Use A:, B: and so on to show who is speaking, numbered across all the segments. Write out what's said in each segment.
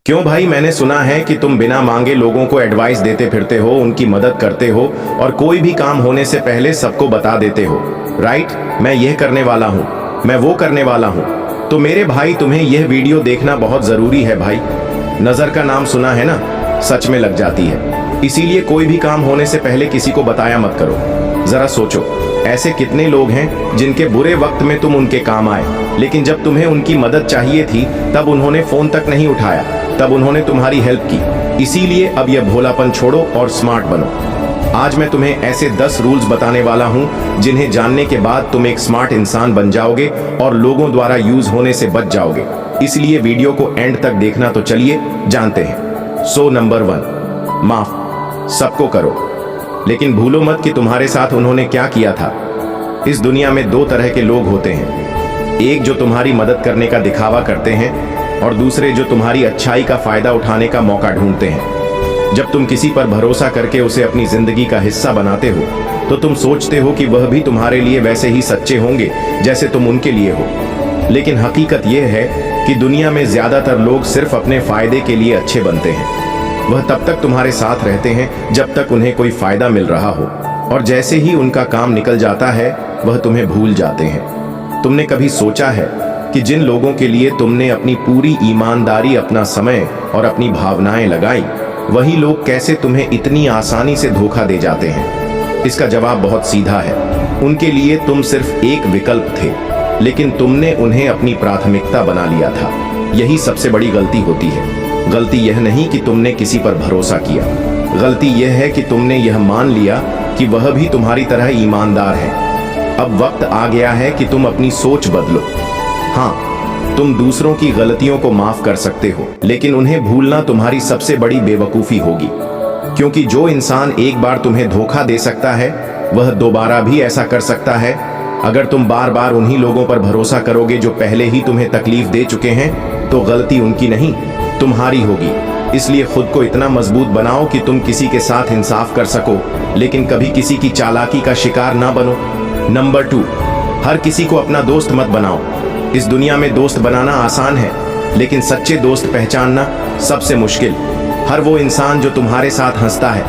A: क्यों भाई, मैंने सुना है कि तुम बिना मांगे लोगों को एडवाइस देते फिरते हो, उनकी मदद करते हो और कोई भी काम होने से पहले सबको बता देते हो। राइट, मैं यह करने वाला हूँ, मैं वो करने वाला हूँ। तो मेरे भाई, तुम्हें यह वीडियो देखना बहुत जरूरी है भाई। नजर का नाम सुना है ना, सच में लग जाती है। इसीलिए कोई भी काम होने से पहले किसी को बताया मत करो। जरा सोचो, ऐसे कितने लोग हैं जिनके बुरे वक्त में तुम उनके काम आए, लेकिन जब तुम्हें उनकी मदद चाहिए थी तब उन्होंने फोन तक नहीं उठाया, तब उन्होंने तुम्हारी हेल्प की। इसीलिए अब यह भोलापन छोड़ो और स्मार्ट बनो। आज मैं तुम्हें ऐसे 10 रूल्स बताने वाला हूं जिन्हें जानने के बाद तुम एक स्मार्ट इंसान बन जाओगे और लोगों द्वारा यूज होने से बच जाओगे। इसलिए वीडियो को एंड तक देखना। तो चलिए जानते हैं। सो नंबर 1, माफ सबको करो, लेकिन भूलो मत कि तुम्हारे साथ उन्होंने क्या किया था। इस दुनिया में 2 तरह के लोग होते हैं, एक जो तुम्हारी मदद करने का दिखावा करते हैं और दूसरे जो तुम्हारी अच्छाई का फायदा उठाने का मौका ढूंढते हैं। जब तुम किसी पर भरोसा करके उसे अपनी जिंदगी का हिस्सा बनाते हो तो तुम सोचते हो कि वह भी तुम्हारे लिए वैसे ही सच्चे होंगे जैसे तुम उनके लिए हो। लेकिन हकीकत यह है कि दुनिया में ज्यादातर लोग सिर्फ अपने फायदे के लिए अच्छे बनते हैं। वह तब तक तुम्हारे साथ रहते हैं जब तक उन्हें कोई फायदा मिल रहा हो, और जैसे ही उनका काम निकल जाता है वह तुम्हें भूल जाते हैं। तुमने कभी सोचा है कि जिन लोगों के लिए तुमने अपनी पूरी ईमानदारी, अपना समय और अपनी भावनाएं लगाई, वही लोग कैसे तुम्हें इतनी आसानी से धोखा दे जाते हैं? इसका जवाब बहुत सीधा है। उनके लिए तुम सिर्फ एक विकल्प थे, लेकिन तुमने उन्हें अपनी प्राथमिकता बना लिया था। यही सबसे बड़ी गलती होती है। गलती यह नहीं कि तुमने किसी पर भरोसा किया, गलती यह है कि तुमने यह मान लिया कि वह भी तुम्हारी तरह ईमानदार है। अब वक्त आ गया है कि तुम अपनी सोच बदलो। हाँ, तुम दूसरों की गलतियों को माफ कर सकते हो, लेकिन उन्हें भूलना तुम्हारी सबसे बड़ी बेवकूफी होगी। क्योंकि जो इंसान एक बार तुम्हें धोखा दे सकता है वह दोबारा भी ऐसा कर सकता है। अगर तुम बार बार उन्हीं लोगों पर भरोसा करोगे जो पहले ही तुम्हें तकलीफ दे चुके हैं, तो गलती उनकी नहीं, तुम्हारी होगी। इसलिए खुद को इतना मजबूत बनाओ कि तुम किसी के साथ इंसाफ कर सको, लेकिन कभी किसी की चालाकी का शिकार ना बनो। नंबर 2, हर किसी को अपना दोस्त मत बनाओ। इस दुनिया में दोस्त बनाना आसान है, लेकिन सच्चे दोस्त पहचानना सबसे मुश्किल। हर वो इंसान जो तुम्हारे साथ हंसता है,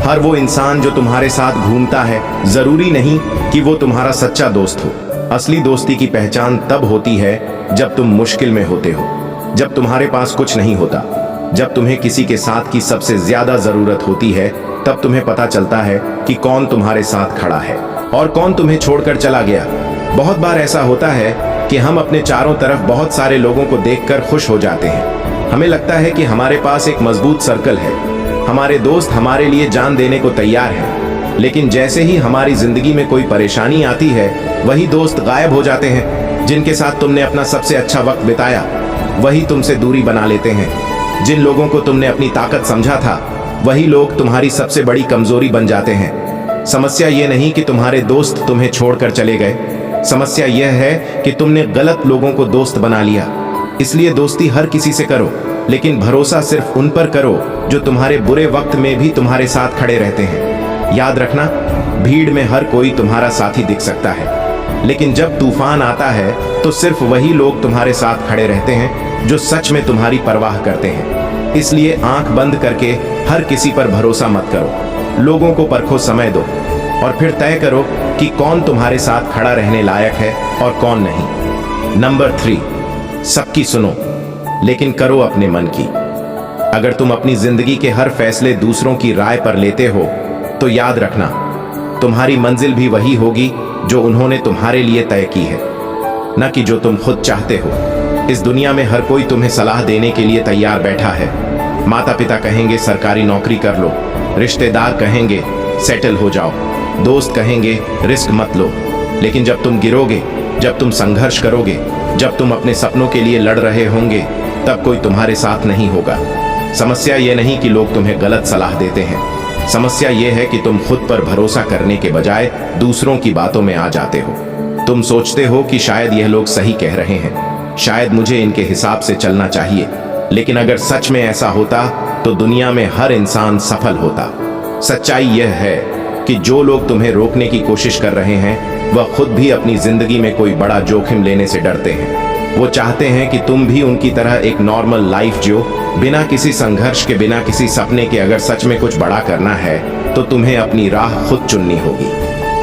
A: हर वो इंसान जो तुम्हारे साथ घूमता है, जरूरी नहीं कि वो तुम्हारा सच्चा दोस्त हो। असली दोस्ती की पहचान तब होती है जब तुम मुश्किल में होते हो, जब तुम्हारे पास कुछ नहीं होता, जब तुम्हें किसी के साथ की सबसे ज्यादा जरूरत होती है। तब तुम्हें पता चलता है कि कौन तुम्हारे साथ खड़ा है और कौन तुम्हें छोड़कर चला गया। बहुत बार ऐसा होता है कि हम अपने चारों तरफ बहुत सारे लोगों को देखकर खुश हो जाते हैं। हमें लगता है कि हमारे पास एक मजबूत सर्कल है, हमारे दोस्त हमारे लिए जान देने को तैयार हैं। लेकिन जैसे ही हमारी जिंदगी में कोई परेशानी आती है, वही दोस्त गायब हो जाते हैं। जिनके साथ तुमने अपना सबसे अच्छा वक्त बिताया, वही तुमसे दूरी बना लेते हैं। जिन लोगों को तुमने अपनी ताकत समझा था, वही लोग तुम्हारी सबसे बड़ी कमजोरी बन जाते हैं। समस्या ये नहीं कि तुम्हारे दोस्त तुम्हें छोड़कर चले गए, समस्या यह है कि तुमने गलत लोगों को दोस्त बना लिया। इसलिए दोस्ती हर किसी से करो, लेकिन भरोसा सिर्फ उन पर करो जो तुम्हारे बुरे वक्त में भी तुम्हारे साथ खड़े रहते हैं। याद रखना, भीड़ में हर कोई तुम्हारा साथी दिख सकता है, लेकिन जब तूफान आता है तो सिर्फ वही लोग तुम्हारे साथ खड़े रहते हैं जो सच में तुम्हारी परवाह करते हैं। इसलिए आंख बंद करके हर किसी पर भरोसा मत करो। लोगों को परखो, समय दो और फिर तय करो कि कौन तुम्हारे साथ खड़ा रहने लायक है और कौन नहीं। नंबर 3, सबकी सुनो, लेकिन करो अपने मन की। अगर तुम अपनी जिंदगी के हर फैसले दूसरों की राय पर लेते हो, तो याद रखना, तुम्हारी मंजिल भी वही होगी जो उन्होंने तुम्हारे लिए तय की है, न कि जो तुम खुद चाहते हो। इस दुनिया में हर कोई तुम्हें सलाह देने के लिए तैयार बैठा है। माता पिता कहेंगे सरकारी नौकरी कर लो, रिश्तेदार कहेंगे सेटल हो जाओ, दोस्त कहेंगे रिस्क मत लो। लेकिन जब तुम गिरोगे, जब तुम संघर्ष करोगे, जब तुम अपने सपनों के लिए लड़ रहे होंगे, तब कोई तुम्हारे साथ नहीं होगा। समस्या ये नहीं कि लोग तुम्हें गलत सलाह देते हैं, समस्या ये है कि तुम खुद पर भरोसा करने के बजाय दूसरों की बातों में आ जाते हो। तुम सोचते हो कि शायद यह लोग सही कह रहे हैं, शायद मुझे इनके हिसाब से चलना चाहिए। लेकिन अगर सच में ऐसा होता तो दुनिया में हर इंसान सफल होता। सच्चाई यह है कि जो लोग तुम्हें रोकने की कोशिश कर रहे हैं, वह खुद भी अपनी जिंदगी में कोई बड़ा जोखिम लेने से डरते हैं। वो चाहते हैं कि तुम भी उनकी तरह एक नॉर्मल लाइफ जियो, बिना किसी संघर्ष के, बिना किसी सपने के। अगर सच में कुछ बड़ा करना है तो तुम्हें अपनी राह खुद चुननी होगी।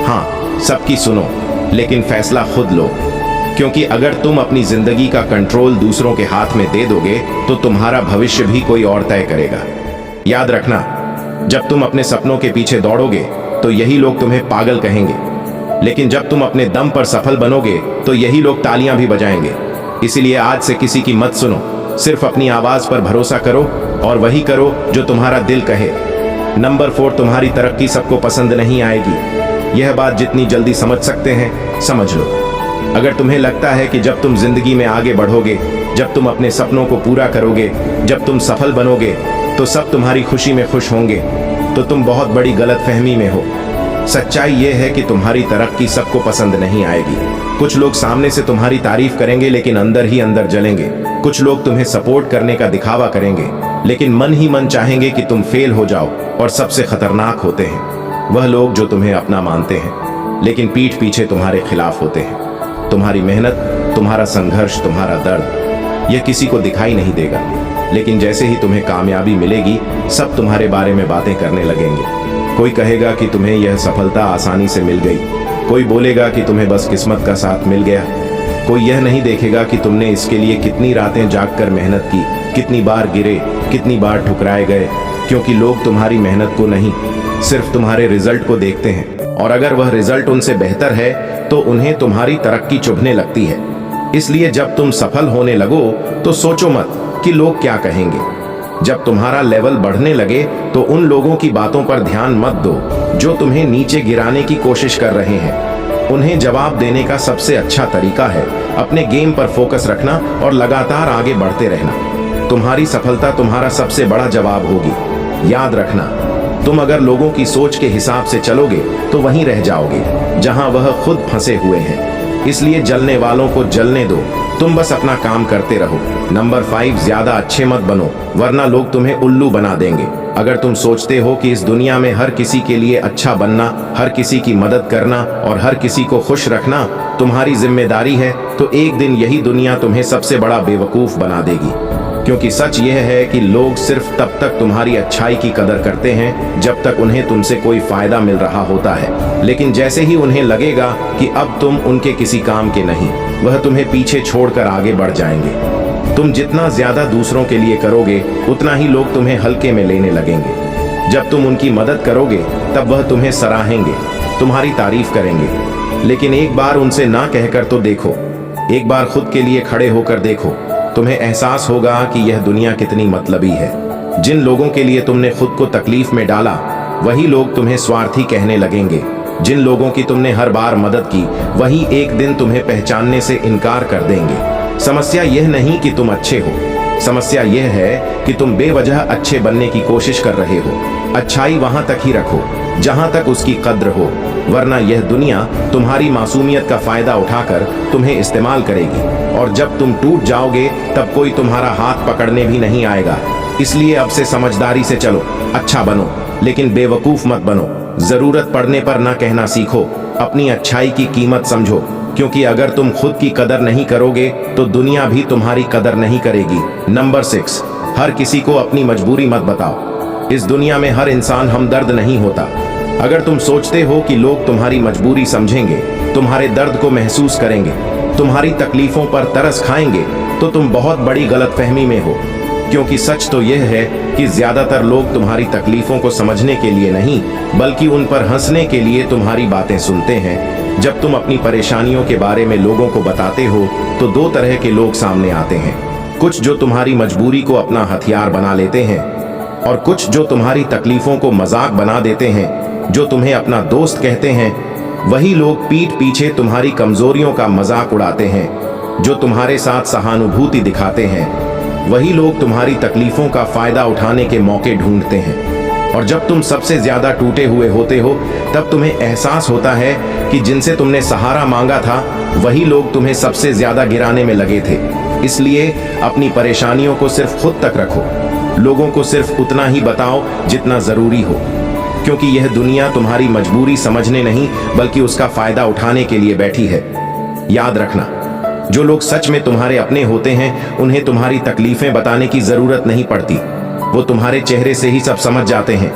A: हाँ, सबकी सुनो, लेकिन फैसला खुद लो, क्योंकि अगर तुम अपनी जिंदगी का कंट्रोल दूसरों के हाथ में दे दोगे तो तुम्हारा भविष्य भी कोई और तय करेगा। याद रखना, जब तुम अपने सपनों के पीछे दौड़ोगे तो यही लोग तुम्हें पागल कहेंगे, लेकिन जब तुम अपने दम पर सफल बनोगे तो यही लोग तालियां भी बजाएंगे। इसीलिए आज से किसी की मत सुनो, सिर्फ अपनी आवाज पर भरोसा करो और वही करो जो तुम्हारा दिल कहे। नंबर 4, तुम्हारी तरक्की सबको पसंद नहीं आएगी। यह बात जितनी जल्दी समझ सकते हैं समझ लो। अगर तुम्हें लगता है कि जब तुम जिंदगी में आगे बढ़ोगे, जब तुम अपने सपनों को पूरा करोगे, जब तुम सफल बनोगे तो सब तुम्हारी खुशी में खुश होंगे, तो तुम बहुत बड़ी गलतफहमी में हो। सच्चाई यह है कि तुम्हारी तरक्की सबको पसंद नहीं आएगी। कुछ लोग सामने से तुम्हारी तारीफ करेंगे लेकिन अंदर ही अंदर जलेंगे। कुछ लोग तुम्हें सपोर्ट करने का दिखावा करेंगे लेकिन मन ही मन चाहेंगे कि तुम फेल हो जाओ। और सबसे खतरनाक होते हैं वह लोग जो तुम्हें अपना मानते हैं लेकिन पीठ पीछे तुम्हारे खिलाफ होते हैं। तुम्हारी मेहनत, तुम्हारा संघर्ष, तुम्हारा दर्द, यह किसी को दिखाई नहीं देगा, लेकिन जैसे ही तुम्हें कामयाबी मिलेगी सब तुम्हारे बारे में बातें करने लगेंगे। कोई कहेगा कि तुम्हें यह सफलता आसानी से मिल गई, कोई बोलेगा कि तुम्हें बस किस्मत का साथ मिल गया। कोई यह नहीं देखेगा कि तुमने इसके लिए कितनी रातें जागकर मेहनत की, कितनी बार गिरे, कितनी बार ठुकराए गए, क्योंकि लोग तुम्हारी मेहनत को नहीं, सिर्फ तुम्हारे रिजल्ट को देखते हैं। और अगर वह रिजल्ट उनसे बेहतर है तो उन्हें तुम्हारी तरक्की चुभने लगती है। इसलिए जब तुम सफल होने लगो तो सोचो मत कि लोग क्या कहेंगे। जब तुम्हारा लेवल बढ़ने लगे तो उन लोगों की बातों पर ध्यान मत दो जो तुम्हें नीचे गिराने की कोशिश कर रहे हैं। उन्हें जवाब देने का सबसे अच्छा तरीका है अपने गेम पर फोकस रखना और लगातार आगे बढ़ते रहना। तुम्हारी सफलता तुम्हारा सबसे बड़ा जवाब होगी। याद रखना, तुम अगर लोगों की सोच के हिसाब से चलोगे तो वहीं रह जाओगे जहां वह खुद फंसे हुए हैं। इसलिए जलने वालों को जलने दो, तुम बस अपना काम करते रहो। नंबर 5, ज्यादा अच्छे मत बनो, वरना लोग तुम्हें उल्लू बना देंगे। अगर तुम सोचते हो कि इस दुनिया में हर किसी के लिए अच्छा बनना, हर किसी की मदद करना और हर किसी को खुश रखना तुम्हारी जिम्मेदारी है, तो एक दिन यही दुनिया तुम्हें सबसे बड़ा बेवकूफ बना देगी। क्योंकि सच यह है कि लोग सिर्फ तब तक तुम्हारी अच्छाई की कदर करते हैं जब तक उन्हें तुमसे कोई फायदा मिल रहा होता है, लेकिन जैसे ही उन्हें लगेगा कि अब तुम उनके किसी काम के नहीं, वह तुम्हें पीछे छोड़कर आगे बढ़ जाएंगे। तुम जितना ज्यादा दूसरों के लिए करोगे उतना ही लोग तुम्हें हल्के में लेने लगेंगे। जब तुम उनकी मदद करोगे तब वह तुम्हें सराहेंगे, तुम्हारी तारीफ करेंगे। लेकिन एक बार उनसे ना कहकर तो देखो, एक बार खुद के लिए खड़े होकर देखो, तुम्हें एहसास होगा कि यह दुनिया कितनी मतलबी है। जिन लोगों के लिए तुमने खुद को तकलीफ में डाला वही लोग तुम्हें स्वार्थी कहने लगेंगे। जिन लोगों की तुमने हर बार मदद की वही एक दिन तुम्हें पहचानने से इनकार कर देंगे। समस्या यह नहीं कि तुम अच्छे हो, समस्या यह है कि तुम बेवजह अच्छे बनने की कोशिश कर रहे हो। अच्छाई वहां तक ही रखो जहां तक उसकी कद्र हो, वरना यह दुनिया तुम्हारी मासूमियत का फायदा उठाकर तुम्हें इस्तेमाल करेगी। और जब तुम टूट जाओगे तब कोई तुम्हारा हाथ पकड़ने भी नहीं आएगा। इसलिए अब से समझदारी से चलो, अच्छा बनो लेकिन बेवकूफ मत बनो। जरूरत पड़ने पर ना कहना सीखो, अपनी अच्छाई की कीमत समझो, क्योंकि अगर तुम खुद की कदर नहीं करोगे तो दुनिया भी तुम्हारी कदर नहीं करेगी। नंबर 6, हर किसी को अपनी मजबूरी मत बताओ। इस दुनिया में हर इंसान हमदर्द नहीं होता। अगर तुम सोचते हो कि लोग तुम्हारी मजबूरी समझेंगे, तुम्हारे दर्द को महसूस करेंगे, तुम्हारी तकलीफों पर तरस खाएंगे, तो तुम बहुत बड़ी गलतफहमी में हो। क्योंकि सच तो यह है कि ज्यादातर लोग तुम्हारी तकलीफों को समझने के लिए नहीं बल्कि उन पर हंसने के लिए तुम्हारी बातें सुनते हैं। जब तुम अपनी परेशानियों के बारे में लोगों को बताते हो तो दो तरह के लोग सामने आते हैं, कुछ जो तुम्हारी मजबूरी को अपना हथियार बना लेते हैं और कुछ जो तुम्हारी तकलीफों को मजाक बना देते हैं। जो तुम्हें अपना दोस्त कहते हैं वही लोग पीठ पीछे तुम्हारी कमजोरियों का मजाक उड़ाते हैं। जो तुम्हारे साथ सहानुभूति दिखाते हैं वही लोग तुम्हारी तकलीफों का फायदा उठाने के मौके ढूंढते हैं। और जब तुम सबसे ज्यादा टूटे हुए होते हो तब तुम्हें एहसास होता है कि जिनसे तुमने सहारा मांगा था वही लोग तुम्हें सबसे ज्यादा गिराने में लगे थे। इसलिए अपनी परेशानियों को सिर्फ खुद तक रखो, लोगों को सिर्फ उतना ही बताओ जितना जरूरी हो, क्योंकि यह दुनिया तुम्हारी मजबूरी समझने नहीं बल्कि उसका फायदा उठाने के लिए बैठी है। याद रखना, जो लोग सच में तुम्हारे अपने होते हैं उन्हें तुम्हारी तकलीफें बताने की जरूरत नहीं पड़ती। वो तुम्हारे चेहरे से ही सब समझ जाते हैं।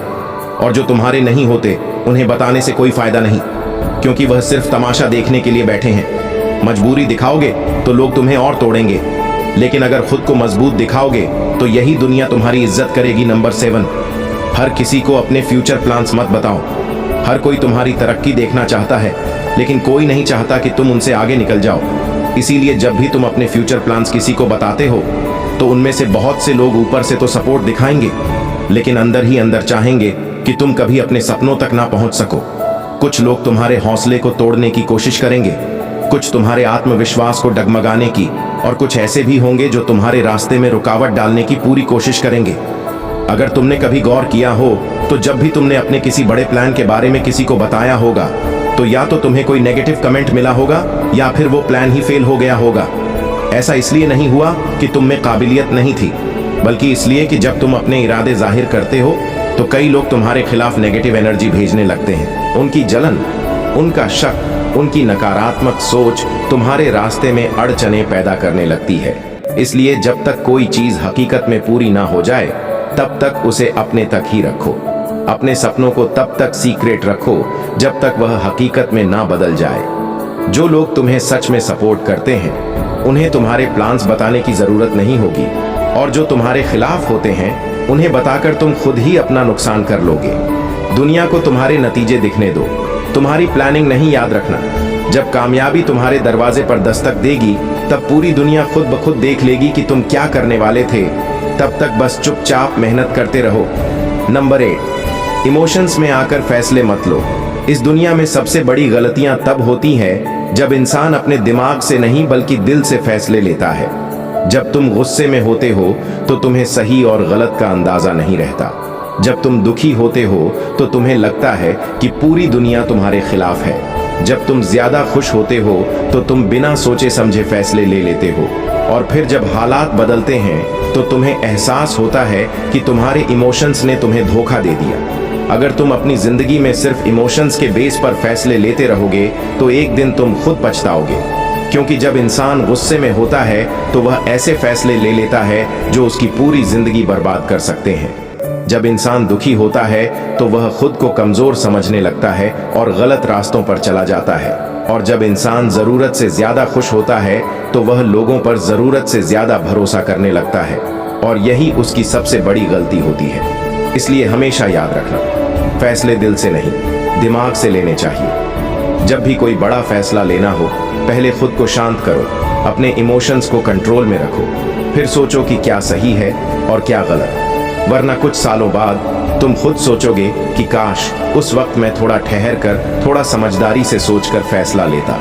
A: और जो तुम्हारे नहीं होते उन्हें बताने से कोई फायदा नहीं, क्योंकि वह सिर्फ तमाशा देखने के लिए बैठे हैं। मजबूरी दिखाओगे तो लोग तुम्हें और तोड़ेंगे, लेकिन अगर खुद को मजबूत दिखाओगे तो यही दुनिया तुम्हारी इज्जत करेगी। नंबर 7, हर किसी को अपने फ्यूचर प्लान्स मत बताओ। हर कोई तुम्हारी तरक्की देखना चाहता है, लेकिन कोई नहीं चाहता कि तुम उनसे आगे निकल जाओ। इसीलिए जब भी तुम अपने फ्यूचर प्लान्स किसी को बताते हो तो उनमें से बहुत से लोग ऊपर से तो सपोर्ट दिखाएंगे, लेकिन अंदर ही अंदर चाहेंगे कि तुम कभी अपने सपनों तक ना पहुंच सको। कुछ लोग तुम्हारे हौसले को तोड़ने की कोशिश करेंगे, कुछ तुम्हारे आत्मविश्वास को डगमगाने की, और कुछ ऐसे भी होंगे जो तुम्हारे रास्ते में रुकावट डालने की पूरी कोशिश करेंगे। अगर तुमने कभी गौर किया हो तो जब भी तुमने अपने किसी बड़े प्लान के बारे में किसी को बताया होगा तो या तो तुम्हें कोई नेगेटिव कमेंट मिला होगा या फिर वो प्लान ही फेल हो गया होगा। ऐसा इसलिए नहीं हुआ कि तुम में काबिलियत नहीं थी, बल्कि इसलिए कि जब तुम अपने इरादे जाहिर करते हो तो कई लोग तुम्हारे खिलाफ नेगेटिव एनर्जी भेजने लगते हैं। उनकी जलन, उनका शक, उनकी नकारात्मक सोच तुम्हारे रास्ते में अड़चनें पैदा करने लगती है। इसलिए जब तक कोई चीज हकीकत में पूरी ना हो जाए तब तक उसे अपने तक ही रखो। अपने सपनों को तब तक सीक्रेट रखो जब तक वह हकीकत में ना बदल जाए। जो लोग तुम्हें सच में सपोर्ट करते हैं उन्हें तुम्हारे प्लान्स बताने की जरूरत नहीं होगी, और जो तुम्हारे खिलाफ होते हैं उन्हें बताकर तुम खुद ही अपना नुकसान कर लोगे। दुनिया को तुम्हारे नतीजे दिखने दो, तुम्हारी प्लानिंग नहीं। याद रखना, जब कामयाबी तुम्हारे दरवाजे पर दस्तक देगी तब पूरी दुनिया खुद ब खुद देख लेगी कि तुम क्या करने वाले थे। तब तक बस चुपचाप मेहनत करते रहो। नंबर 8, इमोशंस में आकर फैसले मत लो। इस दुनिया में सबसे बड़ी गलतियां तब होती हैं जब इंसान अपने दिमाग से नहीं बल्कि दिल से फैसले लेता है। जब तुम गुस्से में होते हो तो तुम्हें सही और गलत का अंदाजा नहीं रहता। जब तुम दुखी होते हो तो तुम्हें लगता है कि पूरी दुनिया तुम्हारे खिलाफ है। जब तुम ज्यादा खुश होते हो तो तुम बिना सोचे समझे फैसले ले लेते हो, और फिर जब हालात बदलते हैं तो तुम्हें एहसास होता है कि तुम्हारे इमोशंस ने तुम्हें धोखा दे दिया। अगर तुम अपनी जिंदगी में सिर्फ इमोशंस के बेस पर फैसले लेते रहोगे तो एक दिन तुम खुद पछताओगे, क्योंकि जब इंसान गुस्से में होता है तो वह ऐसे फैसले ले लेता है जो उसकी पूरी जिंदगी बर्बाद कर सकते हैं। जब इंसान दुखी होता है तो वह खुद को कमजोर समझने लगता है और गलत रास्तों पर चला जाता है, और जब इंसान जरूरत से ज्यादा खुश होता है तो वह लोगों पर जरूरत से ज्यादा भरोसा करने लगता है, और यही उसकी सबसे बड़ी गलती होती है। इसलिए हमेशा याद रखना, फैसले दिल से नहीं दिमाग से लेने चाहिए। जब भी कोई बड़ा फैसला लेना हो पहले खुद को शांत करो, अपने इमोशंस को कंट्रोल में रखो, फिर सोचो कि क्या सही है और क्या गलत। वरना कुछ सालों बाद तुम खुद सोचोगे कि काश उस वक्त मैं थोड़ा ठहर कर, थोड़ा समझदारी से सोचकर फैसला लेता।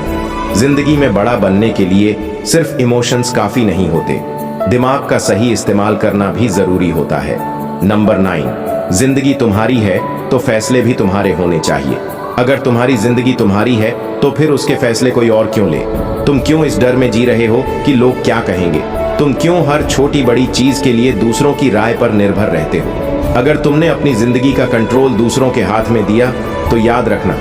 A: जिंदगी में बड़ा बनने के लिए सिर्फ इमोशंस काफी नहीं होते, दिमाग का सही इस्तेमाल करना भी जरूरी होता है। नंबर 9, जिंदगी तुम्हारी है तो फैसले भी तुम्हारे होने चाहिए। अगर तुम्हारी जिंदगी तुम्हारी है तो फिर उसके फैसले कोई और क्यों ले? तुम क्यों इस डर में जी रहे हो कि लोग क्या कहेंगे? तुम क्यों हर छोटी बड़ी चीज के लिए दूसरों की राय पर निर्भर रहते हो? अगर तुमने अपनी जिंदगी का कंट्रोल दूसरों के हाथ में दिया तो याद रखना,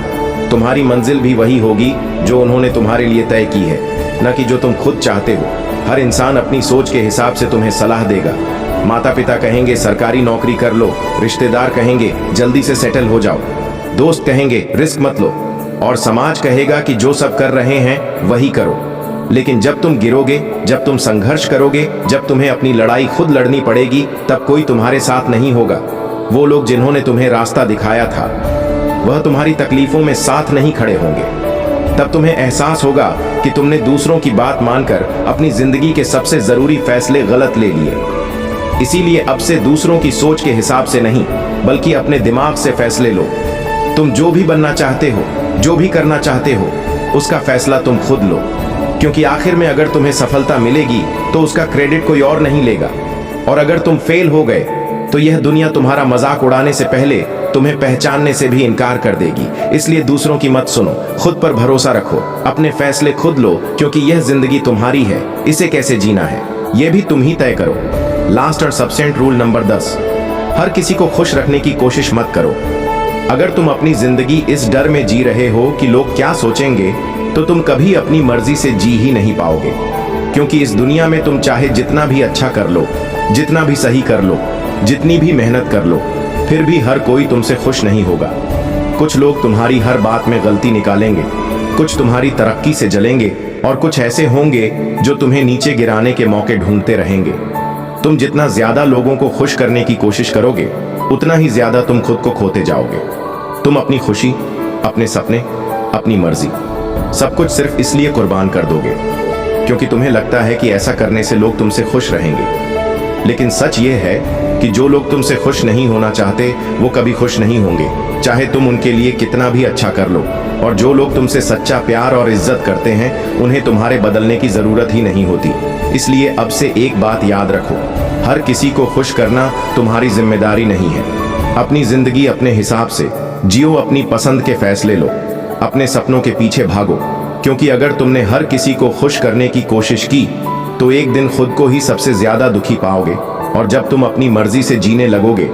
A: तुम्हारी मंजिल भी वही होगी जो उन्होंने तुम्हारे लिए तय की है, न कि जो तुम खुद चाहते हो। हर इंसान अपनी सोच के हिसाब से तुम्हें सलाह देगा। माता पिता कहेंगे सरकारी नौकरी कर लो, रिश्तेदार कहेंगे जल्दी से सेटल हो जाओ, दोस्त कहेंगे रिस्क मत लो, और समाज कहेगा कि जो सब कर रहे हैं वही करो। लेकिन जब तुम गिरोगे, जब तुम संघर्ष करोगे, जब तुम्हें अपनी लड़ाई खुद लड़नी पड़ेगी, तब कोई तुम्हारे साथ नहीं होगा। वो लोग जिन्होंने तुम्हें रास्ता दिखाया था वह तुम्हारी तकलीफों में साथ नहीं खड़े होंगे। तब तुम्हें एहसास होगा कि तुमने दूसरों की बात मानकर अपनी जिंदगी के सबसे जरूरी फैसले गलत ले लिए। इसीलिए अब से दूसरों की सोच के हिसाब से नहीं बल्कि अपने दिमाग से फैसले लो। तुम जो भी बनना चाहते हो, जो भी करना चाहते हो, उसका फैसला तुम खुद लो, क्योंकि आखिर में अगर तुम्हें सफलता मिलेगी तो उसका क्रेडिट कोई और नहीं लेगा, और अगर तुम फेल हो गए तो यह दुनिया तुम्हारा मजाक उड़ाने से पहले तुम्हें पहचानने से भी इनकार कर देगी। इसलिए दूसरों की मत सुनो, खुद पर भरोसा रखो, अपने फैसले खुद लो, क्योंकि यह जिंदगी तुम्हारी है। इसे कैसे जीना है यह भी तुम ही तय करो। लास्ट और सबसेंट रूल नंबर 10, हर किसी को खुश रखने की कोशिश मत करो। अगर तुम अपनी जिंदगी इस डर में जी रहे हो कि लोग क्या सोचेंगे तो तुम कभी अपनी मर्जी से जी ही नहीं पाओगे। क्योंकि इस दुनिया में तुम चाहे जितना भी अच्छा कर लो, जितना भी सही कर लो, जितनी भी मेहनत कर लो, फिर भी हर कोई तुमसे खुश नहीं होगा। कुछ लोग तुम्हारी हर बात में गलती निकालेंगे, कुछ तुम्हारी तरक्की से जलेंगे और कुछ ऐसे होंगे जो तुम्हें नीचे गिराने के मौके ढूंढते रहेंगे। तुम जितना ज्यादा लोगों को खुश करने की कोशिश करोगे, उतना ही ज्यादा तुम खुद को खोते जाओगे। तुम अपनी खुशी, अपने सपने, अपनी मर्जी, सब कुछ सिर्फ इसलिए कुर्बान कर दोगे क्योंकि तुम्हें लगता है कि ऐसा करने से लोग तुमसे खुश रहेंगे। लेकिन सच ये है कि जो लोग तुमसे खुश नहीं होना चाहते वो कभी खुश नहीं होंगे, चाहे तुम उनके लिए कितना भी अच्छा कर लो। और जो लोग तुमसे सच्चा प्यार और इज्जत करते हैं, उन्हें तुम्हारे बदलने की जरूरत ही नहीं होती। इसलिए अब से एक बात याद रखो, हर किसी को खुश करना तुम्हारी जिम्मेदारी नहीं है। अपनी जिंदगी अपने हिसाब से जियो, अपनी पसंद के फैसले लो, अपने सपनों के पीछे भागो, क्योंकि अगर तुमने हर किसी को खुश करने की कोशिश की तो एक दिन खुद को ही सबसे ज्यादा दुखी पाओगे। और जब तुम अपनी मर्जी से जीने लगोगे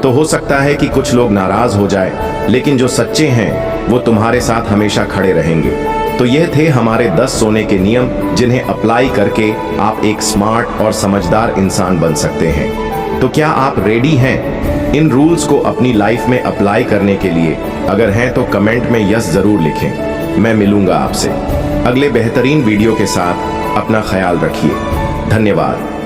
A: तो हो सकता है कि कुछ लोग नाराज हो जाए, लेकिन जो सच्चे हैं वो तुम्हारे साथ हमेशा खड़े रहेंगे। तो यह थे हमारे 10 सोने के नियम, जिन्हें अप्लाई करके आप एक स्मार्ट और समझदार इंसान बन सकते हैं। तो क्या आप रेडी हैं इन रूल्स को अपनी लाइफ में अप्लाई करने के लिए? अगर हैं तो कमेंट में यस जरूर लिखें। मैं मिलूंगा आपसे अगले बेहतरीन वीडियो के साथ। अपना ख्याल रखिए। धन्यवाद।